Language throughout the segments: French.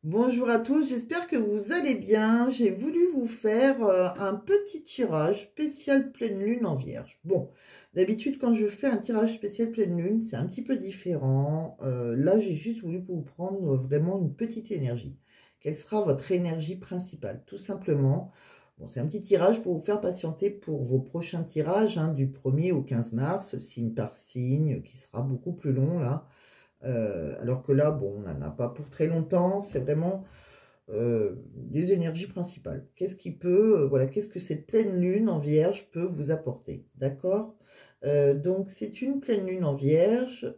Bonjour à tous, j'espère que vous allez bien. J'ai voulu vous faire un petit tirage spécial pleine lune en vierge. Bon, d'habitude quand je fais un tirage spécial pleine lune, c'est un petit peu différent. Là, j'ai juste voulu vous prendre vraiment une petite énergie. Quelle sera votre énergie principale? Tout simplement. Bon, c'est un petit tirage pour vous faire patienter pour vos prochains tirages, hein, du 1er au 15 mars, signe par signe, qui sera beaucoup plus long là. Alors que là, bon, on n'en a pas pour très longtemps, c'est vraiment les énergies principales. Qu'est-ce qui peut, voilà, qu'est-ce que cette pleine lune en vierge peut vous apporter, d'accord? Donc, c'est une pleine lune en vierge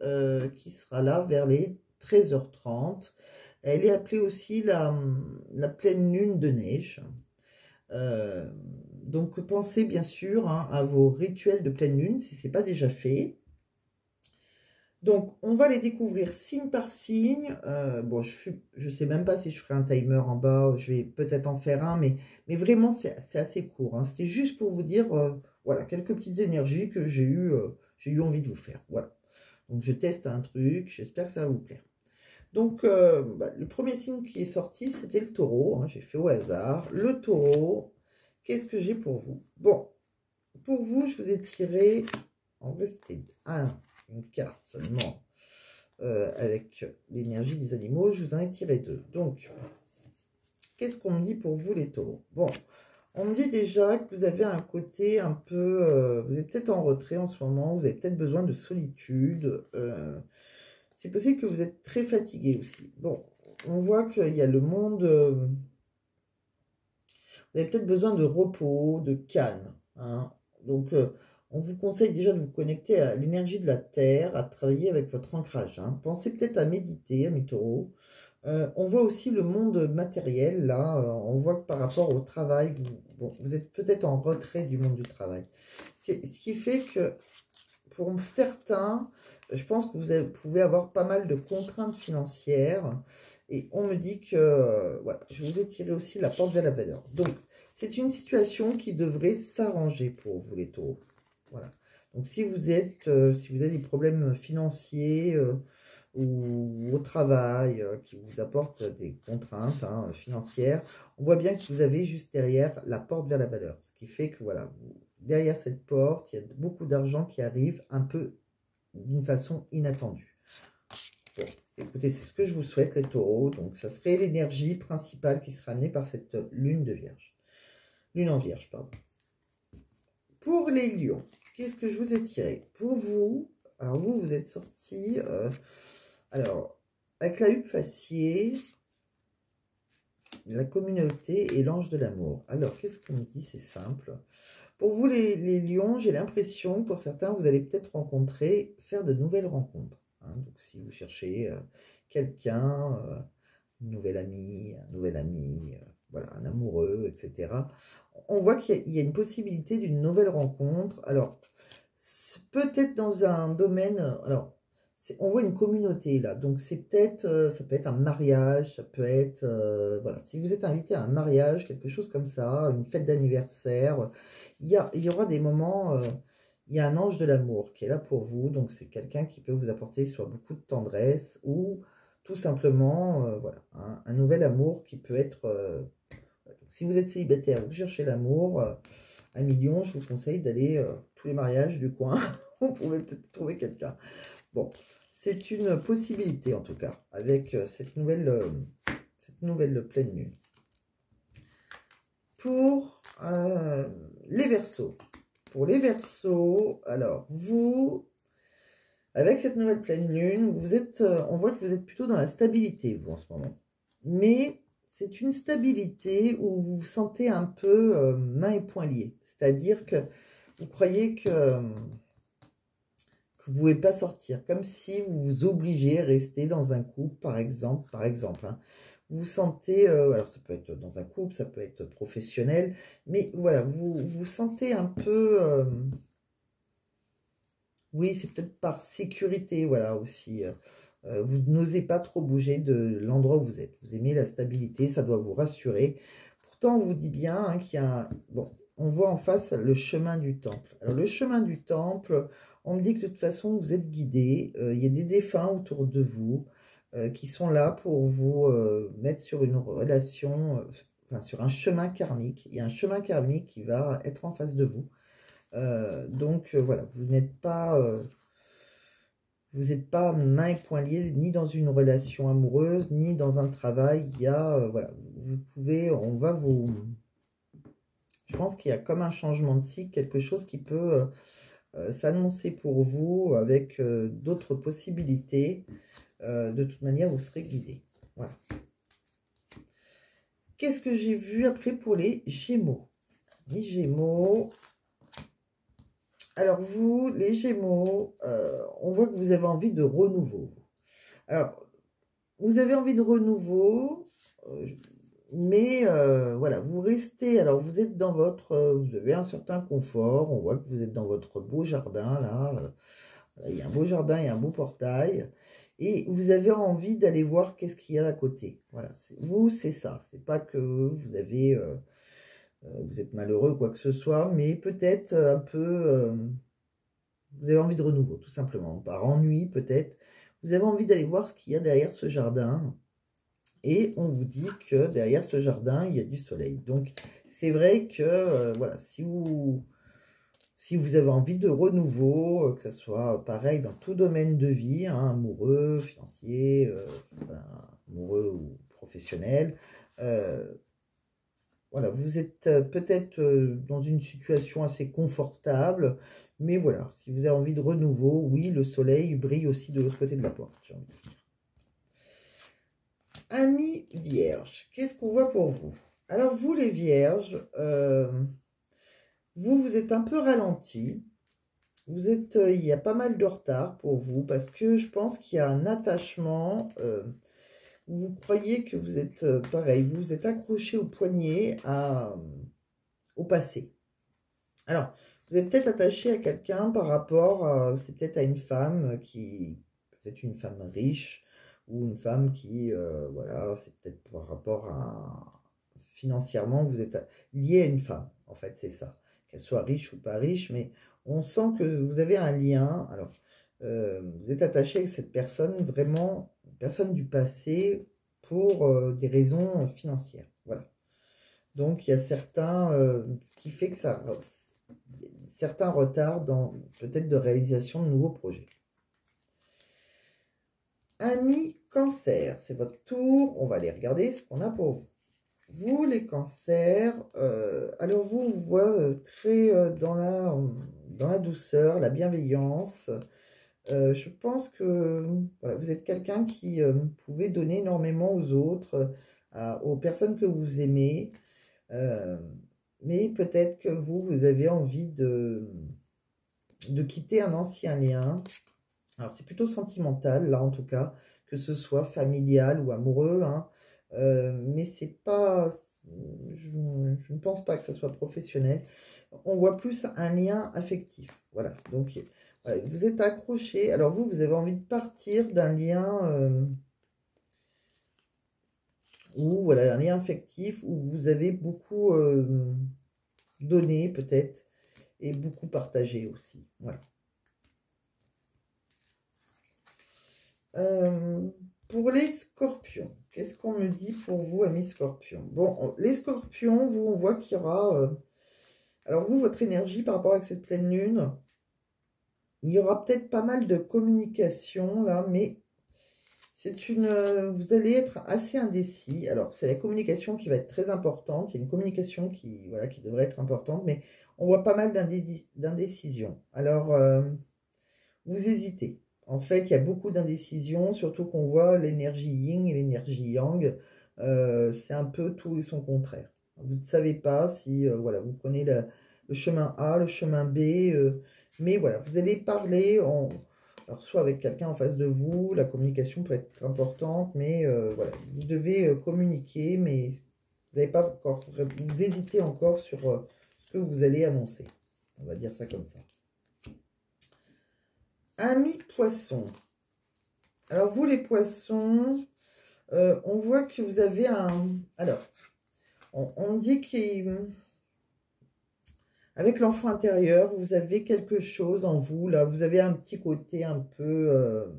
qui sera là vers les 13h30. Elle est appelée aussi la pleine lune de neige. Euh, donc, pensez bien sûr, hein, à vos rituels de pleine lune si ce n'est pas déjà fait. Donc, on va les découvrir signe par signe. Bon, je ne sais même pas si je ferai un timer en bas. Je vais peut-être en faire un, mais vraiment, c'est assez court, hein. C'était juste pour vous dire, voilà, quelques petites énergies que j'ai eu envie de vous faire. Voilà. Donc, je teste un truc. J'espère que ça va vous plaire. Donc, le premier signe qui est sorti, c'était le taureau, hein. J'ai fait au hasard. Le taureau, qu'est-ce que j'ai pour vous? Bon, pour vous, je vous ai tiré, en vrai, c'était une carte seulement avec l'énergie des animaux. Je vous en ai tiré deux. Donc, qu'est-ce qu'on me dit pour vous les taureaux? Bon, on me dit déjà que vous avez un côté un peu... vous êtes peut-être en retrait en ce moment. Vous avez peut-être besoin de solitude. C'est possible que vous êtes très fatigué aussi. Bon, on voit qu'il y a le monde... vous avez peut-être besoin de repos, de calme, hein. Donc, on vous conseille déjà de vous connecter à l'énergie de la Terre, à travailler avec votre ancrage, hein. Pensez peut-être à méditer, amis taureaux. On voit aussi le monde matériel, là. On voit que par rapport au travail, vous êtes peut-être en retrait du monde du travail. Ce qui fait que, pour certains, je pense que vous pouvez avoir pas mal de contraintes financières. Et on me dit que, voilà, je vous ai tiré aussi la porte vers la valeur. Donc, c'est une situation qui devrait s'arranger pour vous les taureaux. Voilà. Donc, si vous avez des problèmes financiers ou au travail qui vous apportent des contraintes, hein, financières, on voit bien que vous avez juste derrière la porte vers la valeur. Ce qui fait que, voilà, derrière cette porte, il y a beaucoup d'argent qui arrive un peu d'une façon inattendue. Bon, écoutez, c'est ce que je vous souhaite, les taureaux. Donc, ça serait l'énergie principale qui sera amenée par cette lune de vierge. Lune en vierge, pardon. Pour les lions, qu'est-ce que je vous ai tiré? Pour vous, alors vous êtes sortis, alors, avec la huppe faciée, la communauté et l'ange de l'amour. Alors, qu'est-ce qu'on me dit? C'est simple. Pour vous, les lions, j'ai l'impression, pour certains, vous allez peut-être faire de nouvelles rencontres, hein. Donc, si vous cherchez quelqu'un, une nouvelle amie, un nouvel ami, voilà, un amoureux, etc. On voit qu'il y a une possibilité d'une nouvelle rencontre. Alors, peut-être dans un domaine... Alors, on voit une communauté là, donc c'est peut-être, ça peut être un mariage, ça peut être, voilà, si vous êtes invité à un mariage, quelque chose comme ça, une fête d'anniversaire, il y aura des moments, il y a un ange de l'amour qui est là pour vous, donc c'est quelqu'un qui peut vous apporter soit beaucoup de tendresse ou tout simplement, voilà, un nouvel amour qui peut être, si vous êtes célibataire, vous cherchez l'amour, à Million, je vous conseille d'aller tous les mariages du coin, vous pouvez peut-être trouver quelqu'un. Bon, c'est une possibilité en tout cas, avec cette nouvelle pleine lune. Pour les Verseaux. Pour les Verseaux, alors vous, avec cette nouvelle pleine lune, on voit que vous êtes plutôt dans la stabilité, vous, en ce moment. Mais c'est une stabilité où vous vous sentez un peu mains et poings liés. C'est-à-dire que vous croyez que vous ne pouvez pas sortir, comme si vous vous obligez à rester dans un couple, par exemple, hein. Vous vous sentez, alors ça peut être dans un couple, ça peut être professionnel, mais voilà, vous vous sentez un peu, oui, c'est peut-être par sécurité, voilà, aussi. Vous n'osez pas trop bouger de l'endroit où vous êtes. Vous aimez la stabilité, ça doit vous rassurer. Pourtant, on vous dit bien, hein, qu'il y a bon, on voit en face le chemin du temple. Alors, le chemin du temple, on me dit que de toute façon, vous êtes guidé. Il y a des défunts autour de vous. qui sont là pour vous mettre sur une relation, enfin sur un chemin karmique. Il y a un chemin karmique qui va être en face de vous. Donc voilà, vous n'êtes pas main et poing liés, ni dans une relation amoureuse, ni dans un travail. Il y a, voilà, vous pouvez, je pense qu'il y a comme un changement de cycle, quelque chose qui peut s'annoncer pour vous avec d'autres possibilités. De toute manière, vous serez guidé. Voilà. Qu'est-ce que j'ai vu après pour les Gémeaux? Les Gémeaux. Alors vous, les Gémeaux, on voit que vous avez envie de renouveau. Alors, vous avez envie de renouveau, mais voilà, vous restez, alors vous êtes dans vous avez un certain confort, on voit que vous êtes dans votre beau jardin, là, il y a un beau jardin, il y a un beau portail, et vous avez envie d'aller voir qu'est-ce qu'il y a à côté. Voilà, vous, c'est ça, c'est pas que vous avez, vous êtes malheureux ou quoi que ce soit, mais peut-être un peu, vous avez envie de renouveau, tout simplement, par ennui peut-être, vous avez envie d'aller voir ce qu'il y a derrière ce jardin. Et on vous dit que derrière ce jardin, il y a du soleil. Donc, c'est vrai que, voilà, si vous avez envie de renouveau, que ce soit pareil dans tout domaine de vie, hein, amoureux, financier, enfin, amoureux ou professionnel, voilà, vous êtes peut-être dans une situation assez confortable, mais voilà, si vous avez envie de renouveau, oui, le soleil brille aussi de l'autre côté de la porte, j'ai envie de vous dire. Amis vierges, qu'est-ce qu'on voit pour vous? Alors vous les vierges, vous êtes un peu ralenti. Vous êtes, il y a pas mal de retard pour vous parce que je pense qu'il y a un attachement. Vous croyez que vous êtes pareil, vous êtes accroché au poignet au passé. Alors, vous êtes peut-être attaché à quelqu'un par rapport, c'est peut-être à une femme peut-être une femme riche, ou une femme qui, voilà, c'est peut-être par rapport à, financièrement, vous êtes lié à une femme, en fait, c'est ça. Qu'elle soit riche ou pas riche, mais on sent que vous avez un lien. Alors, vous êtes attaché avec cette personne, vraiment, une personne du passé, pour des raisons financières. Voilà. Donc, il y a ce qui fait que certains retards dans peut-être de réalisation de nouveaux projets. Amis cancer, c'est votre tour. On va aller regarder ce qu'on a pour vous. Vous, les cancers, alors vous, on vous voit très dans la douceur, la bienveillance. Je pense que voilà, vous êtes quelqu'un qui pouvait donner énormément aux autres, aux personnes que vous aimez. Mais peut-être que vous avez envie de quitter un ancien lien. Alors, c'est plutôt sentimental, là, en tout cas, que ce soit familial ou amoureux, hein. Mais c'est pas... Je ne pense pas que ce soit professionnel. On voit plus un lien affectif. Voilà. Donc, voilà, vous êtes accroché. Alors, vous avez envie de partir d'un lien... ou voilà, un lien affectif où vous avez beaucoup donné, peut-être, et beaucoup partagé aussi. Voilà. Pour les scorpions, qu'est-ce qu'on me dit pour vous, amis scorpions? Bon, les scorpions, vous, on voit qu'il y aura... alors vous, votre énergie par rapport à cette pleine lune, il y aura peut-être pas mal de communication là, mais vous allez être assez indécis. Alors, c'est la communication qui va être très importante. Il y a une communication qui, voilà, qui devrait être importante, mais on voit pas mal d'indécision. Alors, vous hésitez. En fait, il y a beaucoup d'indécision, surtout qu'on voit l'énergie yin et l'énergie yang. C'est un peu tout et son contraire. Vous ne savez pas si voilà, vous prenez le chemin A, le chemin B, mais voilà, vous allez parler alors soit avec quelqu'un en face de vous, la communication peut être importante, mais voilà, vous devez communiquer, mais vous n'avez pas encore, vous hésitez encore sur ce que vous allez annoncer. On va dire ça comme ça. Amis poissons. Alors vous les poissons, on voit que vous avez un... Alors, on dit qu'avec l'enfant intérieur, vous avez quelque chose en vous, là, vous avez un petit côté un peu...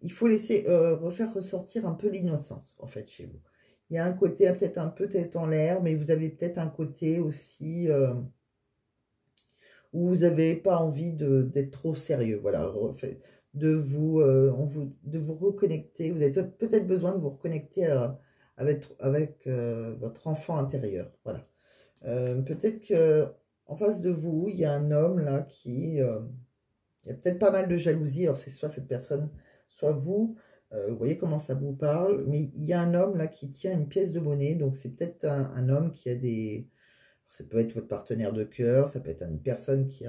il faut laisser refaire ressortir un peu l'innocence, en fait, chez vous. Il y a un côté peut-être un peu tête en l'air, mais vous avez peut-être un côté aussi où vous n'avez pas envie d'être trop sérieux. Voilà, de vous reconnecter. Vous avez peut-être besoin de vous reconnecter avec votre enfant intérieur. Voilà. Peut-être que en face de vous, il y a un homme là il y a peut-être pas mal de jalousie. Alors c'est soit cette personne, soit vous. Vous voyez comment ça vous parle. Mais il y a un homme là qui tient une pièce de monnaie. Donc c'est peut-être un homme qui a des... Ça peut être votre partenaire de cœur, ça peut être une personne qui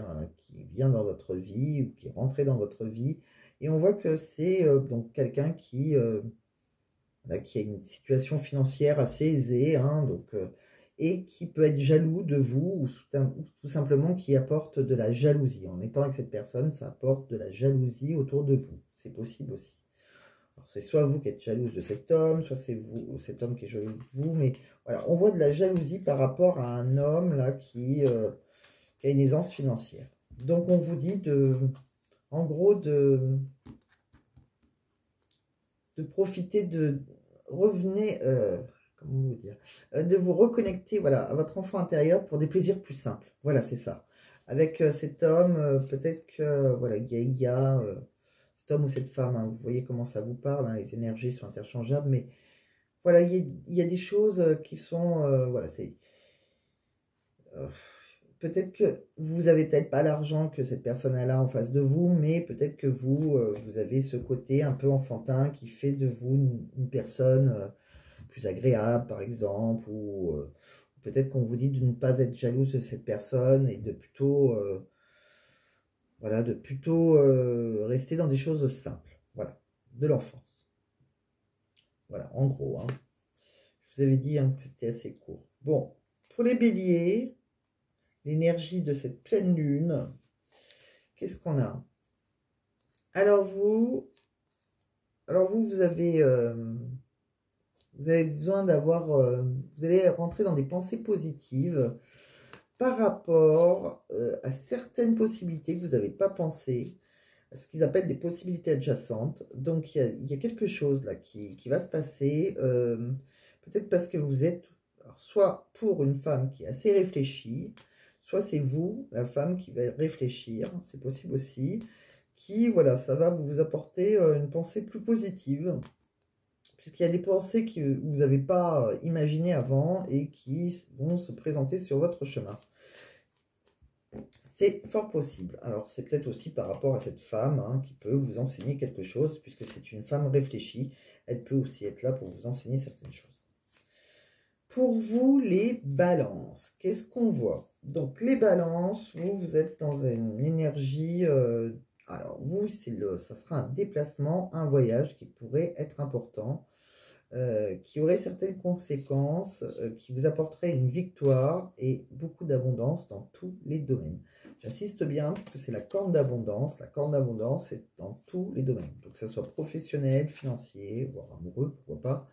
vient dans votre vie ou qui est rentrée dans votre vie. Et on voit que c'est donc quelqu'un qui a une situation financière assez aisée, hein, et qui peut être jaloux de vous ou tout simplement qui apporte de la jalousie. En étant avec cette personne, ça apporte de la jalousie autour de vous. C'est possible aussi. C'est soit vous qui êtes jalouse de cet homme, soit c'est vous, cet homme qui est jaloux de vous, mais voilà, on voit de la jalousie par rapport à un homme là qui a une aisance financière. Donc on vous dit en gros de profiter revenez, comment vous dire, de vous reconnecter voilà, à votre enfant intérieur pour des plaisirs plus simples. Voilà, c'est ça. Avec cet homme, peut-être que voilà, il y a cet homme ou cette femme, hein, vous voyez comment ça vous parle, hein, les énergies sont interchangeables, mais voilà, il y a des choses qui sont, voilà, c'est... peut-être que vous avez peut-être pas l'argent que cette personne a là en face de vous, mais peut-être que vous avez ce côté un peu enfantin qui fait de vous une personne plus agréable, par exemple, ou peut-être qu'on vous dit de ne pas être jalouse de cette personne et de plutôt, voilà, rester dans des choses simples, voilà, de l'enfance. Voilà, en gros, hein. Je vous avais dit hein, que c'était assez court. Bon, pour les béliers, l'énergie de cette pleine lune, qu'est-ce qu'on a? Alors vous avez besoin d'avoir, vous allez rentrer dans des pensées positives par rapport à certaines possibilités que vous n'avez pas pensées, ce qu'ils appellent des possibilités adjacentes. Donc il y a quelque chose là qui va se passer, peut-être parce que vous êtes alors, soit pour une femme qui est assez réfléchie, soit c'est vous, la femme, qui va réfléchir, c'est possible aussi, qui, voilà, ça va vous apporter une pensée plus positive, puisqu'il y a des pensées que vous n'avez pas imaginées avant et qui vont se présenter sur votre chemin. C'est fort possible. Alors, c'est peut-être aussi par rapport à cette femme hein, qui peut vous enseigner quelque chose, puisque c'est une femme réfléchie. Elle peut aussi être là pour vous enseigner certaines choses. Pour vous, les balances, qu'est-ce qu'on voit? Donc, les balances, vous êtes dans une énergie... alors, vous, ça sera un déplacement, un voyage qui pourrait être important, qui aurait certaines conséquences, qui vous apporterait une victoire et beaucoup d'abondance dans tous les domaines. J'insiste bien parce que c'est la corne d'abondance. La corne d'abondance, c'est dans tous les domaines. Donc, que ce soit professionnel, financier, voire amoureux, pourquoi pas.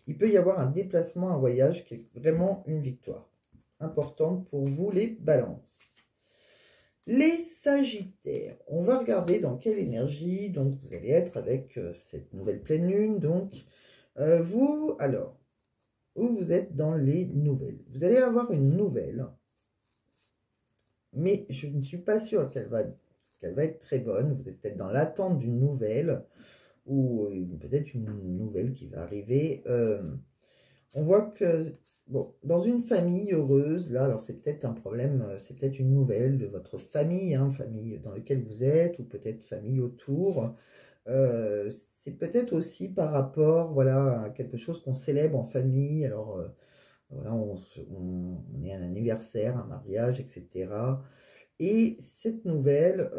Il peut y avoir un déplacement, un voyage qui est vraiment une victoire importante pour vous, les balances. Les sagittaires, on va regarder dans quelle énergie donc vous allez être avec cette nouvelle pleine lune. Donc, vous êtes dans les nouvelles. Vous allez avoir une nouvelle, mais je ne suis pas sûre qu'elle va être très bonne. Vous êtes peut-être dans l'attente d'une nouvelle, ou peut-être une nouvelle qui va arriver. On voit que, bon, dans une famille heureuse, là, alors c'est peut-être un problème, c'est peut-être une nouvelle de votre famille, hein, famille dans laquelle vous êtes, ou peut-être famille autour. C'est peut-être aussi par rapport, voilà, à quelque chose qu'on célèbre en famille. Alors, voilà, on est à un anniversaire, un mariage, etc. Et cette nouvelle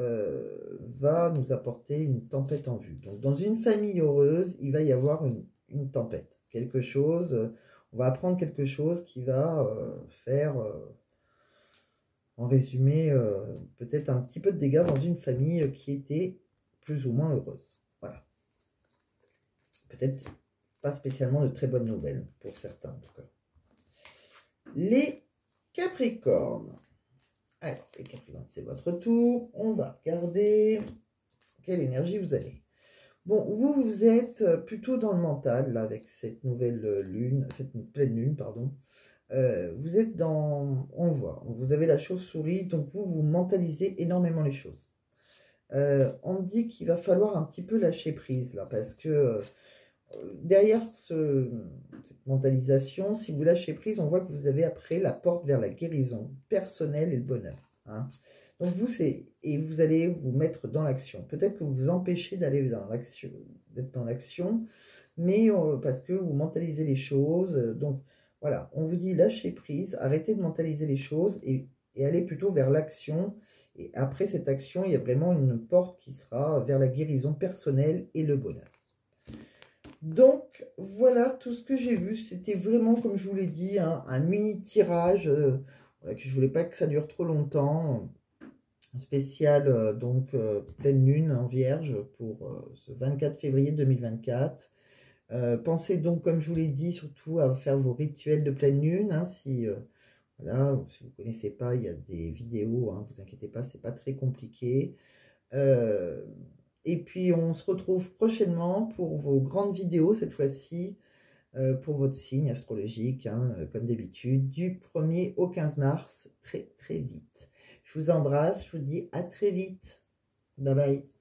va nous apporter une tempête en vue. Donc, dans une famille heureuse, il va y avoir une tempête. Quelque chose, on va apprendre quelque chose qui va faire, en résumé, peut-être un petit peu de dégâts dans une famille qui était plus ou moins heureuse. Voilà. Peut-être pas spécialement de très bonnes nouvelles, pour certains en tout cas. Les Capricornes. Alors, les Capricornes, c'est votre tour. On va regarder quelle énergie vous avez. Bon, vous êtes plutôt dans le mental, là, avec cette nouvelle lune, cette pleine lune, pardon. Vous êtes dans, on voit, vous avez la chauve-souris, donc vous mentalisez énormément les choses. On me dit qu'il va falloir un petit peu lâcher prise, là, parce que derrière cette mentalisation, si vous lâchez prise, on voit que vous avez après la porte vers la guérison personnelle et le bonheur. Hein. Donc et vous allez vous mettre dans l'action. Peut-être que vous vous empêchez d'aller dans l'action, d'être dans l'action, mais parce que vous mentalisez les choses. Donc voilà, on vous dit lâchez prise, arrêtez de mentaliser les choses et allez plutôt vers l'action. Et après cette action, il y a vraiment une porte qui sera vers la guérison personnelle et le bonheur. Donc, voilà tout ce que j'ai vu. C'était vraiment, comme je vous l'ai dit, un mini tirage. Voilà, que je voulais pas que ça dure trop longtemps. Spécial, pleine lune en vierge pour ce 24 février 2024. Pensez donc, comme je vous l'ai dit, surtout à faire vos rituels de pleine lune. Hein, voilà, si vous ne connaissez pas, il y a des vidéos. Hein, vous inquiétez pas, c'est pas très compliqué. Et puis, on se retrouve prochainement pour vos grandes vidéos, cette fois-ci, pour votre signe astrologique, hein, comme d'habitude, du 1er au 15 mars, très, très vite. Je vous embrasse, je vous dis à très vite. Bye bye.